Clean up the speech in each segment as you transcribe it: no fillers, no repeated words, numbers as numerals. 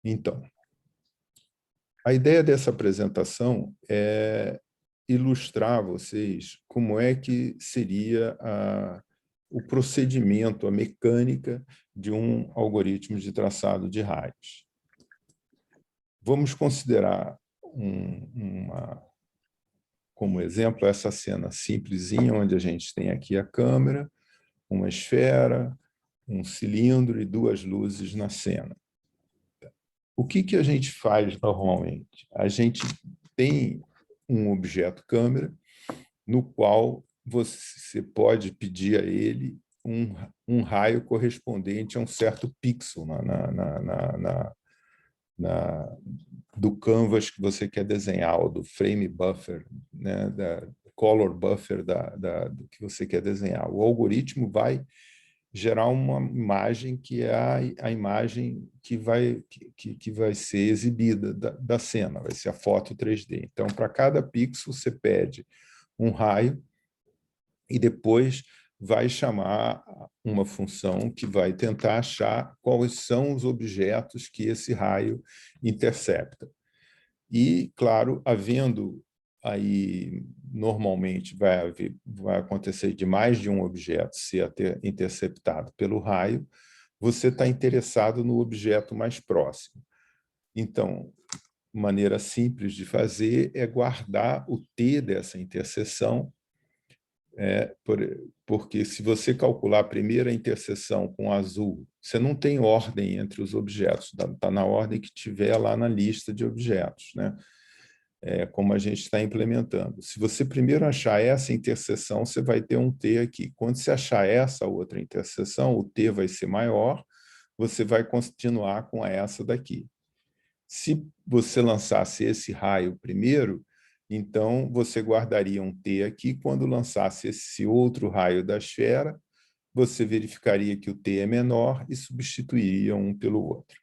Então, a ideia dessa apresentação é ilustrar a vocês como é que seria o procedimento, a mecânica de um algoritmo de traçado de raios. Vamos considerar como exemplo essa cena simplesinha, onde a gente tem aqui a câmera, uma esfera, um cilindro e duas luzes na cena. O que a gente faz normalmente? A gente tem um objeto câmera no qual você pode pedir a ele um raio correspondente a um certo pixel do canvas que você quer desenhar, ou do frame buffer, né, da color buffer do que você quer desenhar. O algoritmo vai gerar uma imagem que é a imagem que vai ser exibida da cena, vai ser a foto 3D. Então, para cada pixel, você pede um raio e depois vai chamar uma função que vai tentar achar quais são os objetos que esse raio intercepta. E, claro, havendo aí, normalmente, vai acontecer de mais de um objeto ser interceptado pelo raio, você está interessado no objeto mais próximo. Então, maneira simples de fazer é guardar o t dessa interseção, porque se você calcular a primeira interseção com azul, você não tem ordem entre os objetos, está na ordem que tiver lá na lista de objetos, né? Como a gente está implementando. Se você primeiro achar essa interseção, você vai ter um t aqui. Quando você achar essa outra interseção, o t vai ser maior, você vai continuar com essa daqui. Se você lançasse esse raio primeiro, então você guardaria um t aqui. Quando lançasse esse outro raio da esfera, você verificaria que o t é menor e substituiria um pelo outro.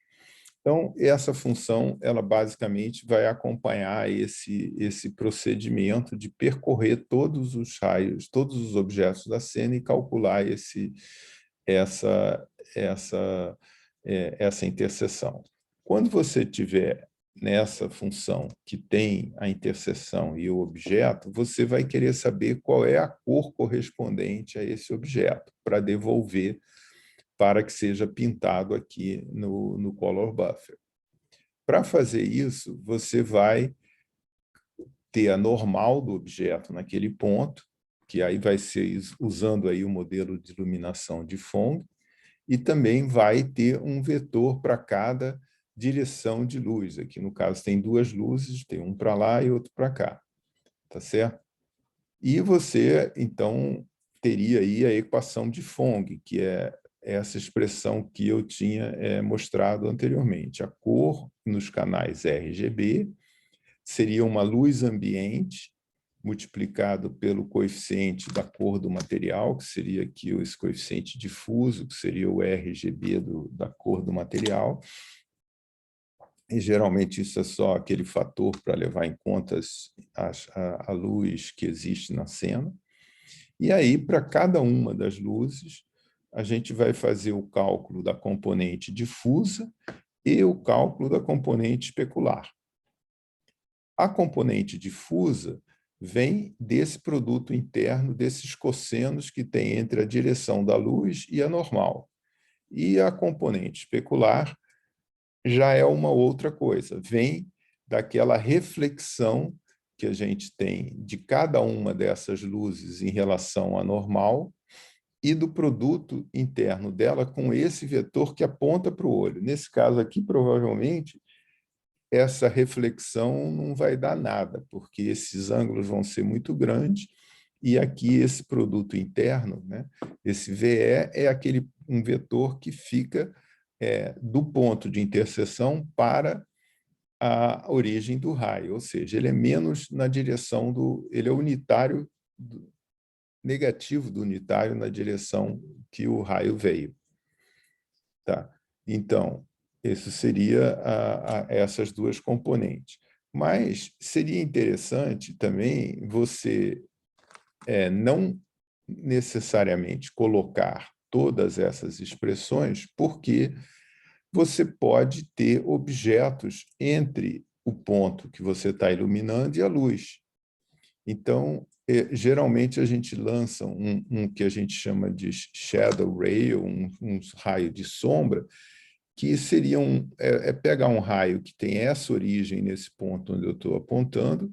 Então, essa função, ela basicamente vai acompanhar esse procedimento de percorrer todos os raios, todos os objetos da cena e calcular essa interseção. Quando você tiver nessa função que tem a interseção e o objeto, você vai querer saber qual é a cor correspondente a esse objeto, para devolver para que seja pintado aqui no color buffer. Para fazer isso, você vai ter a normal do objeto naquele ponto, que aí vai ser usando aí o modelo de iluminação de Phong, e também vai ter um vetor para cada direção de luz. Aqui, no caso, tem duas luzes, tem um para lá e outro para cá, tá certo? E você, então, teria aí a equação de Phong, que é essa expressão que eu tinha mostrado anteriormente. A cor nos canais RGB seria uma luz ambiente multiplicado pelo coeficiente da cor do material, que seria aqui esse coeficiente difuso, que seria o RGB da cor do material. E, geralmente, isso é só aquele fator para levar em conta a luz que existe na cena. E aí, para cada uma das luzes, a gente vai fazer o cálculo da componente difusa e o cálculo da componente especular. A componente difusa vem desse produto interno, desses cossenos que tem entre a direção da luz e a normal. E a componente especular já é uma outra coisa, vem daquela reflexão que a gente tem de cada uma dessas luzes em relação à normal e do produto interno dela com esse vetor que aponta para o olho. Nesse caso aqui, provavelmente, essa reflexão não vai dar nada, porque esses ângulos vão ser muito grandes e aqui esse produto interno, né, esse VE, é um vetor que fica do ponto de interseção para a origem do raio, ou seja, ele é menos na direção ele é unitário, negativo do unitário na direção que o raio veio. Tá? Então, isso seria essas duas componentes. Mas seria interessante também você não necessariamente colocar todas essas expressões, porque você pode ter objetos entre o ponto que você está iluminando e a luz. Então, geralmente a gente lança um que a gente chama de shadow ray, ou um raio de sombra, que seria pegar um raio que tem essa origem nesse ponto onde eu estou apontando,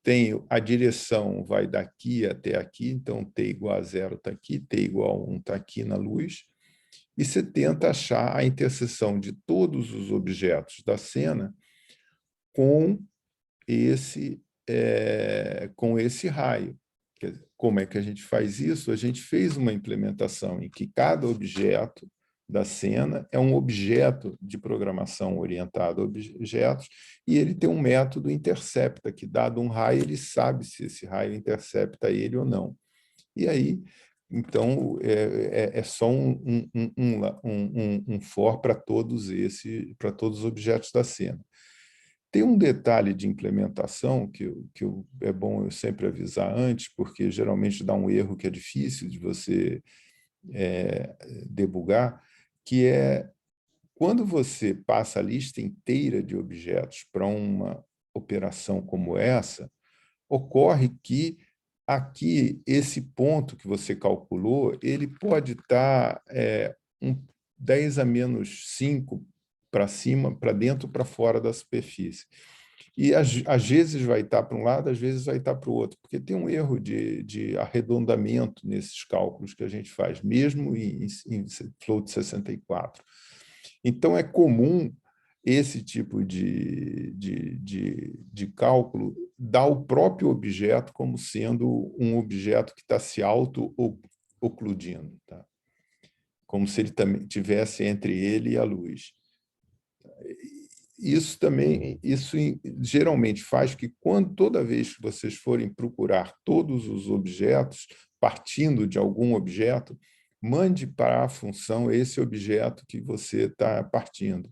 tem a direção vai daqui até aqui, então t igual a 0 está aqui, t igual a 1 está aqui na luz, e você tenta achar a interseção de todos os objetos da cena com esse raio. Como é que a gente faz isso? A gente fez uma implementação em que cada objeto da cena é um objeto de programação orientado a objetos, e ele tem um método intercepta, que, dado um raio, ele sabe se esse raio intercepta ele ou não. E aí, então, é só um for para todos os objetos da cena. Tem um detalhe de implementação que é bom eu sempre avisar antes, porque geralmente dá um erro que é difícil de você debugar, que é quando você passa a lista inteira de objetos para uma operação como essa, ocorre que aqui, esse ponto que você calculou, ele pode estar 10 a menos 5 para cima, para dentro, para fora da superfície. E às vezes vai estar para um lado, às vezes vai estar para o outro, porque tem um erro de arredondamento nesses cálculos que a gente faz, mesmo em float 64. Então, é comum esse tipo de cálculo dar o próprio objeto como sendo um objeto que está se auto-ocludindo, tá? Como se ele também tivesse entre ele e a luz. Isso geralmente faz que, toda vez que vocês forem procurar todos os objetos, partindo de algum objeto, mande para a função esse objeto que você está partindo,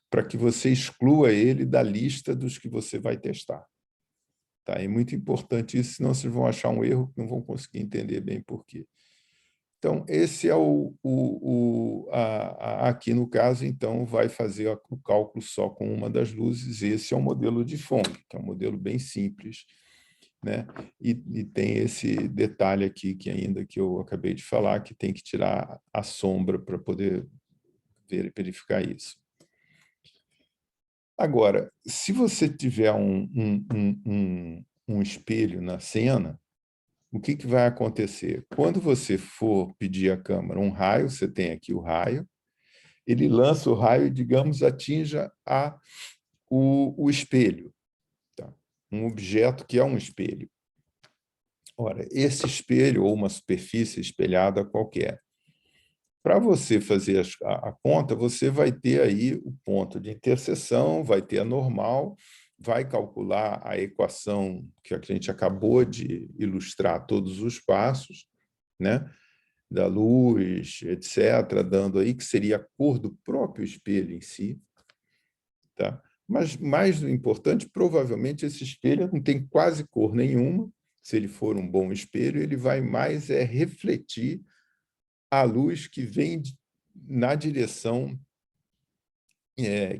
para que você exclua ele da lista dos que você vai testar. Tá? É muito importante isso, senão vocês vão achar um erro que não vão conseguir entender bem por quê. Então, esse é aqui no caso, então, vai fazer o cálculo só com uma das luzes. Esse é o modelo de Phong, que é um modelo bem simples, né? E tem esse detalhe aqui que eu acabei de falar, que tem que tirar a sombra para poder verificar isso. Agora, se você tiver um espelho na cena, o que vai acontecer? Quando você for pedir à câmera um raio, você tem aqui o raio, ele lança o raio e, digamos, atinja o espelho, tá? Um objeto que é um espelho. Ora, esse espelho, ou uma superfície espelhada qualquer, para você fazer a conta, você vai ter aí o ponto de interseção, vai ter a normal, vai calcular a equação que a gente acabou de ilustrar todos os passos, né? Da luz, etc., dando aí que seria a cor do próprio espelho em si. Tá? Mas, mais importante, provavelmente esse espelho não tem quase cor nenhuma. Se ele for um bom espelho, ele vai mais refletir a luz que vem na direção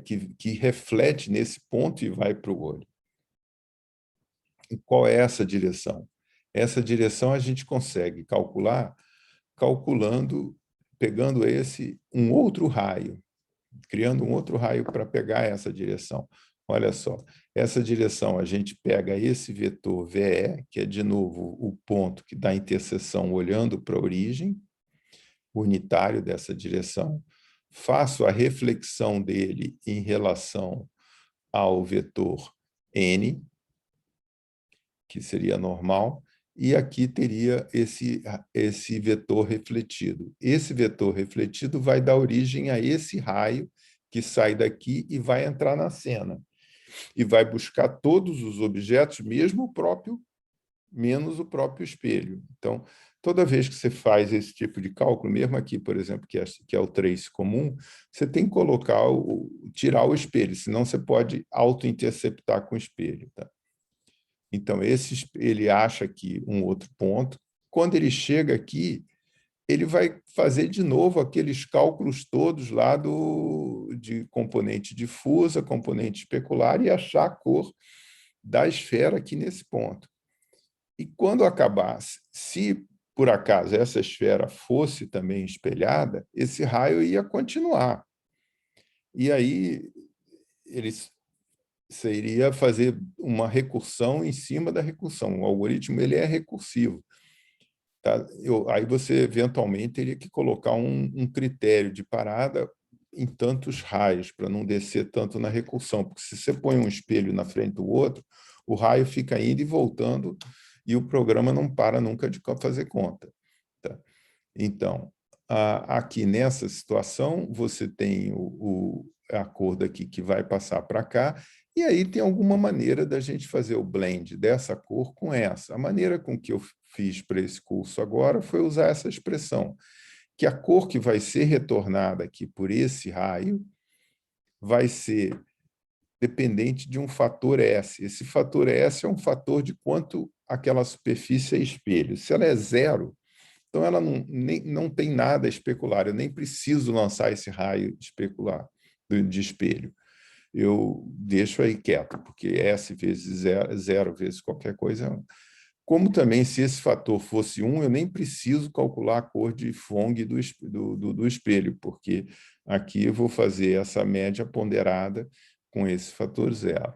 que reflete nesse ponto e vai para o olho. E qual é essa direção? Essa direção a gente consegue calcular pegando um outro raio, criando um outro raio para pegar essa direção. Olha só, essa direção a gente pega esse vetor VE, que é, de novo, o ponto que dá interseção olhando para a origem, unitário dessa direção, faço a reflexão dele em relação ao vetor N, que seria normal, e aqui teria esse vetor refletido. Esse vetor refletido vai dar origem a esse raio que sai daqui e vai entrar na cena. E vai buscar todos os objetos, mesmo o próprio, menos o próprio espelho. Então, toda vez que você faz esse tipo de cálculo, mesmo aqui, por exemplo, que é o trace comum, você tem que tirar o espelho, senão você pode auto-interceptar com o espelho. Tá? Então, ele acha aqui um outro ponto. Quando ele chega aqui, ele vai fazer de novo aqueles cálculos todos lá de componente difusa, componente especular, e achar a cor da esfera aqui nesse ponto. E quando acabasse, se por acaso essa esfera fosse também espelhada, esse raio ia continuar. E aí você iria fazer uma recursão em cima da recursão. O algoritmo ele é recursivo. Tá? Aí você, eventualmente, teria que colocar um critério de parada em tantos raios, para não descer tanto na recursão, porque se você põe um espelho na frente do outro, o raio fica indo e voltando, e o programa não para nunca de fazer conta. Tá? Então, aqui nessa situação, você tem a cor daqui que vai passar para cá, e aí tem alguma maneira da gente fazer o blend dessa cor com essa. A maneira com que eu fiz para esse curso agora foi usar essa expressão, que a cor que vai ser retornada aqui por esse raio vai ser dependente de um fator S. Esse fator S é um fator de quanto aquela superfície é espelho. Se ela é zero, então ela não tem nada especular. Eu nem preciso lançar esse raio especular de espelho. Eu deixo aí quieto, porque S vezes zero vezes qualquer coisa. Como também, se esse fator fosse 1, eu nem preciso calcular a cor de Phong do espelho, porque aqui eu vou fazer essa média ponderada com esse fator zero.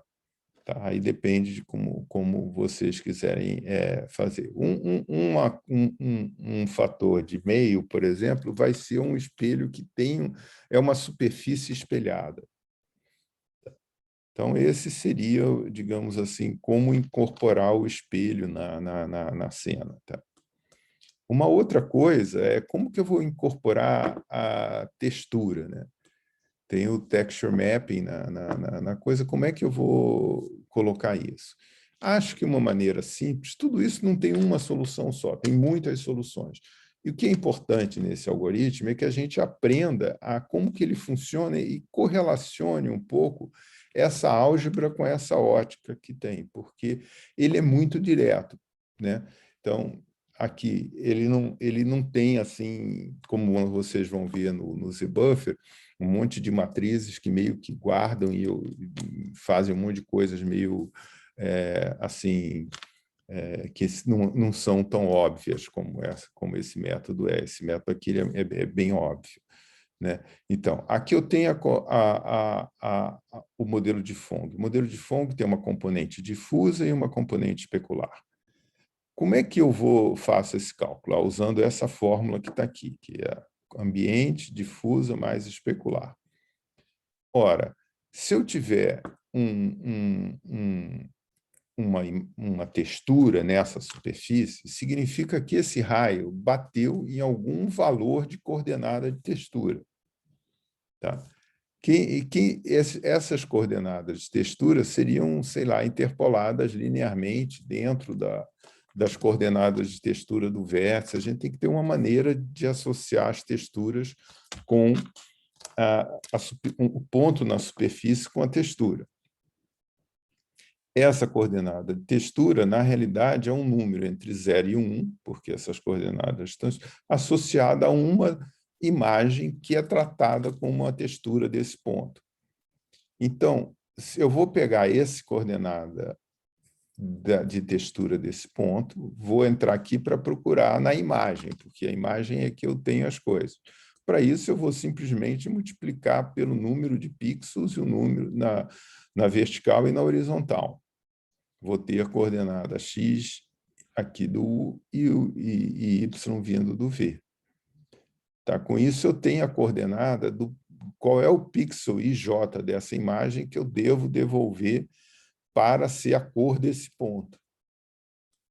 Tá? Aí depende de como vocês quiserem fazer. Um fator de meio, por exemplo, vai ser um espelho que é uma superfície espelhada. Então, esse seria, digamos assim, como incorporar o espelho na cena. Tá? Uma outra coisa é como que eu vou incorporar a textura, né? Tem o texture mapping na coisa, como é que eu vou colocar isso? Acho que uma maneira simples, tudo isso não tem uma solução só, tem muitas soluções. E o que é importante nesse algoritmo é que a gente aprenda a como que ele funciona e correlacione um pouco essa álgebra com essa ótica que tem, porque ele é muito direto, né? Então, aqui, ele não tem, assim, como vocês vão ver no Z-Buffer, um monte de matrizes que meio que guardam e fazem um monte de coisas meio assim, que não são tão óbvias como esse método é. Esse método aqui é bem óbvio. Né? Então, aqui eu tenho o modelo de Phong. O modelo de Phong tem uma componente difusa e uma componente especular. Como é que eu faço esse cálculo? Usando essa fórmula que está aqui, que é ambiente, difusa mais especular. Ora, se eu tiver uma textura nessa superfície, significa que esse raio bateu em algum valor de coordenada de textura. Tá? Essas coordenadas de textura seriam, sei lá, interpoladas linearmente dentro das coordenadas de textura do vértice. A gente tem que ter uma maneira de associar as texturas com o ponto na superfície com a textura. Essa coordenada de textura, na realidade, é um número entre 0 e 1, porque essas coordenadas estão associadas a uma imagem que é tratada como uma textura desse ponto. Então, se eu vou pegar essa coordenada de textura desse ponto, vou entrar aqui para procurar na imagem, porque a imagem é que eu tenho as coisas. Para isso, eu vou simplesmente multiplicar pelo número de pixels e o número na vertical e na horizontal. Vou ter a coordenada x aqui do U e y vindo do V. Tá? Com isso, eu tenho a coordenada do qual é o pixel IJ dessa imagem que eu devo devolver para ser a cor desse ponto.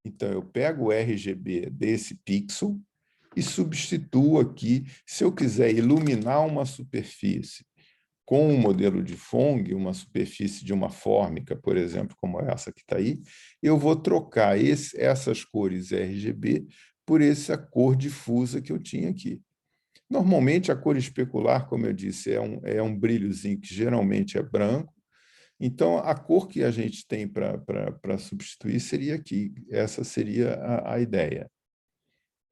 Então, eu pego o RGB desse pixel e substituo aqui, se eu quiser iluminar uma superfície com um modelo de Phong, uma superfície de uma fórmica, por exemplo, como essa que está aí, eu vou trocar essas cores RGB por essa cor difusa que eu tinha aqui. Normalmente, a cor especular, como eu disse, é um brilhozinho que geralmente é branco. Então, a cor que a gente tem para substituir seria aqui. Essa seria a ideia.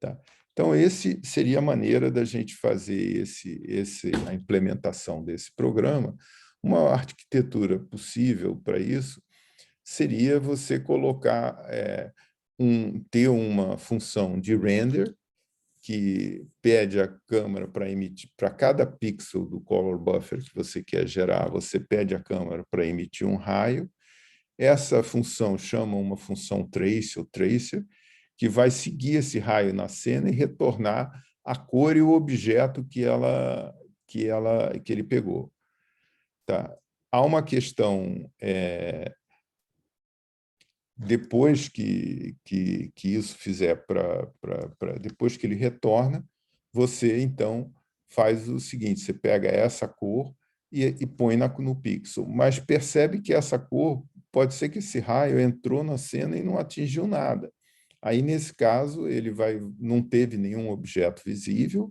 Tá? Então, esse seria a maneira da gente fazer a implementação desse programa. Uma arquitetura possível para isso seria você colocar, ter uma função de render, que pede a câmera para emitir, para cada pixel do color buffer que você quer gerar, você pede a câmera para emitir um raio. Essa função chama uma função trace ou tracer, que vai seguir esse raio na cena e retornar a cor e o objeto que ele pegou. Tá? Há uma questão, depois que isso fizer, depois que ele retorna, você, então, faz o seguinte, você pega essa cor e põe no pixel, mas percebe que essa cor, pode ser que esse raio entrou na cena e não atingiu nada. Aí, nesse caso, ele não teve nenhum objeto visível,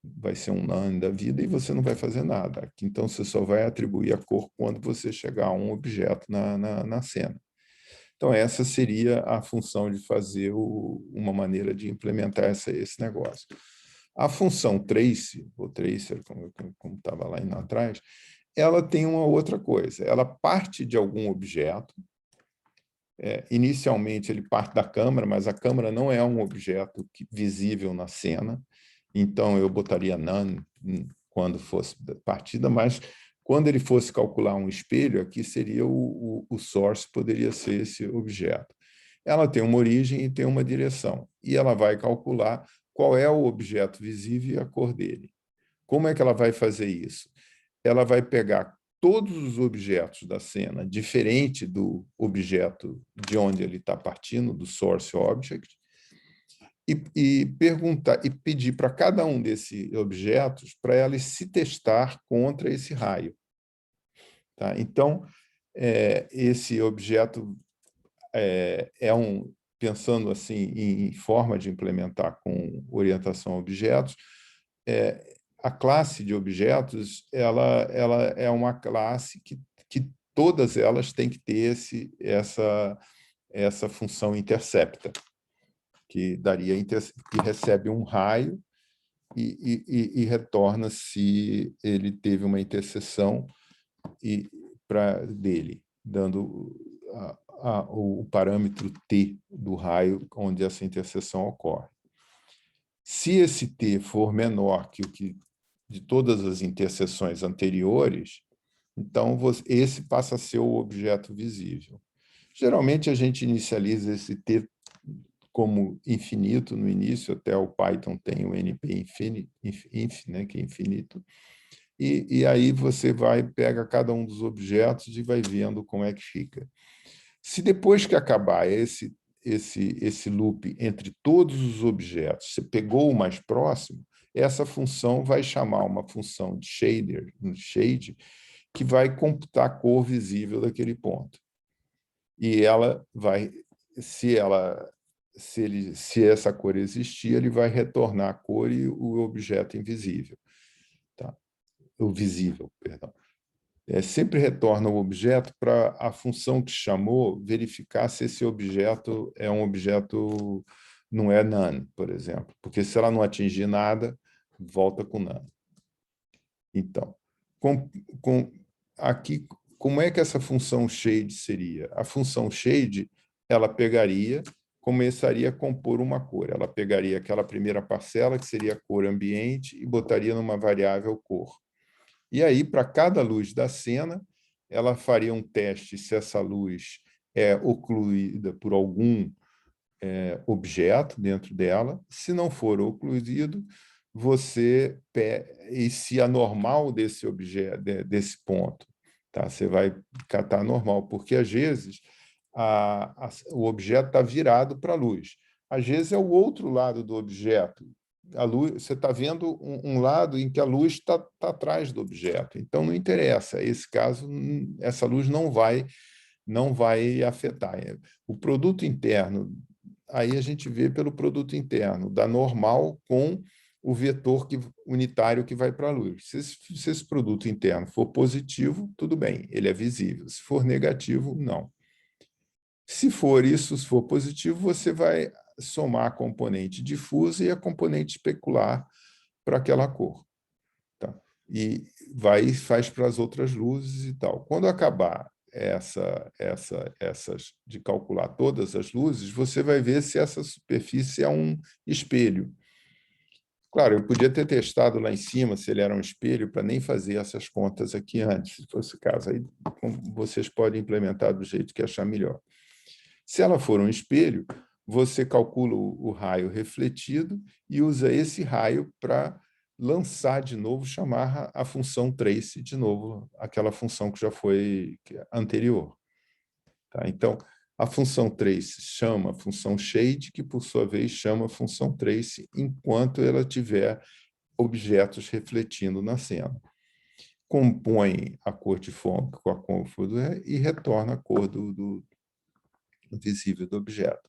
vai ser um none da vida e você não vai fazer nada. Então, você só vai atribuir a cor quando você chegar a um objeto na cena. Então, essa seria a função de fazer uma maneira de implementar esse negócio. A função trace, ou tracer, como estava lá atrás, ela tem uma outra coisa. Ela parte de algum objeto. Inicialmente, ele parte da câmera, mas a câmera não é um objeto visível na cena. Então, eu botaria none quando fosse partida, mas quando ele fosse calcular um espelho, aqui seria o source, poderia ser esse objeto. Ela tem uma origem e tem uma direção, e ela vai calcular qual é o objeto visível e a cor dele. Como é que ela vai fazer isso? Ela vai pegar todos os objetos da cena, diferente do objeto de onde ele está partindo, do source object, e perguntar e pedir para cada um desses objetos para elas se testar contra esse raio. Tá? Então, esse objeto pensando assim em forma de implementar com orientação a objetos, a classe de objetos ela é uma classe que todas elas têm que ter essa função intercepta, que recebe um raio e retorna se ele teve uma interseção dele, dando o parâmetro t do raio onde essa interseção ocorre. Se esse t for menor que o que de todas as interseções anteriores, então esse passa a ser o objeto visível. Geralmente a gente inicializa esse t como infinito no início, até o Python tem o np inf, né, que é infinito, e aí você pega cada um dos objetos e vai vendo como é que fica. Se depois que acabar esse loop entre todos os objetos, você pegou o mais próximo, essa função vai chamar uma função de shader, um shade, que vai computar a cor visível daquele ponto. E ela vai, se essa cor existir, ele vai retornar a cor e o objeto invisível. Tá? O visível, perdão. Sempre retorna o objeto para a função que chamou verificar se esse objeto é um objeto, não é none, por exemplo. Porque se ela não atingir nada, volta com none. Então, aqui, como é que essa função shade seria? A função shade, ela começaria a compor uma cor. Ela pegaria aquela primeira parcela, que seria a cor ambiente, e botaria numa variável cor. E aí, para cada luz da cena, ela faria um teste se essa luz é ocluída por algum objeto dentro dela. Se não for ocluído, e se a normal desse objeto, desse ponto, tá? Você vai catar a normal, porque às vezes o objeto está virado para a luz. Às vezes é o outro lado do objeto. A luz, você está vendo um lado em que a luz está atrás do objeto. Então, não interessa. Esse caso, essa luz não vai afetar. O produto interno, aí a gente vê pelo produto interno, da normal com o vetor unitário que vai para a luz. Se esse produto interno for positivo, tudo bem, ele é visível. Se for negativo, não. Se for positivo, você vai somar a componente difusa e a componente especular para aquela cor. Tá? E faz para as outras luzes e tal. Quando acabar essas de calcular todas as luzes, você vai ver se essa superfície é um espelho. Claro, eu podia ter testado lá em cima se ele era um espelho para nem fazer essas contas aqui antes, se fosse o caso. Aí vocês podem implementar do jeito que achar melhor. Se ela for um espelho, você calcula o raio refletido e usa esse raio para lançar de novo, chamar a função trace de novo, aquela função que já foi anterior. Tá? Então, a função trace chama a função shade, que, por sua vez, chama a função trace enquanto ela tiver objetos refletindo na cena. Compõe a cor de fome com a cor e retorna a cor do visível do objeto.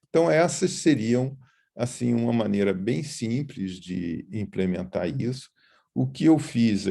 Então, essas seriam assim uma maneira bem simples de implementar isso. O que eu fiz